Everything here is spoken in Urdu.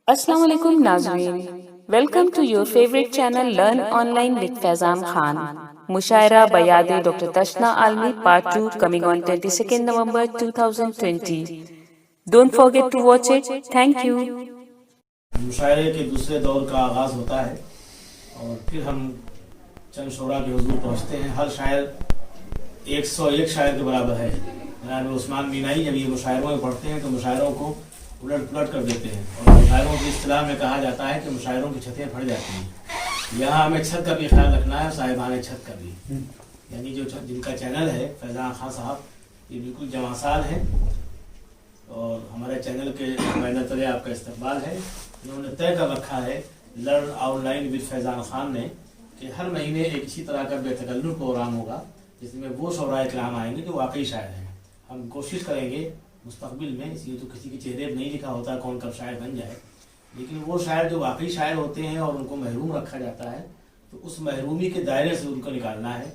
السلام علیکم ناظرین، welcome to your favourite channel learn online with Faizan Khan. مشاعرہ بیاد doctor Tashna Alami part 2 coming on 22nd November 2020. Don't forget to watch it. Thank you. مشاعرے کے دوسرے دور کا آغاز ہوتا ہے اور پھر ہم چند شعراء کے حضور پہنچتے ہیں. ہر شاعر 101 شاعر کے برابر ہے. جناب عثمان مینائی جب یہ مشاعروں میں پڑھتے ہیں تو مشاعروں کو الٹ پلٹ کر دیتے ہیں اور مشاعروں کی اصطلاح میں کہا جاتا ہے کہ مشاعروں کی چھتیں پھٹ جاتی ہیں. یہاں ہمیں چھت کا بھی خیال رکھنا ہے، صاحبان چھت کا بھی. یعنی جو جن کا چینل ہے فیضان خان صاحب، یہ بالکل جماسال ہیں اور ہمارے چینل کے نمائندہ ترے آپ کا استقبال ہے. انہوں نے طے کر رکھا ہے لرن آن لائن ود فیضان خان نے کہ ہر مہینے ایک اسی طرح کا بے تکلف پروگرام ہوگا جس میں وہ شعراء کرام آئیں گے جو واقعی شاعر ہیں. ہم کوشش کریں گے مستقبل میں، اس لیے تو کسی کے چہرے پہ نہیں لکھا ہوتا کون کب شاعر بن جائے، لیکن وہ شاعر جو واقعی شاعر ہوتے ہیں اور ان کو محروم رکھا جاتا ہے تو اس محرومی کے دائرے سے ان کو نکالنا ہے.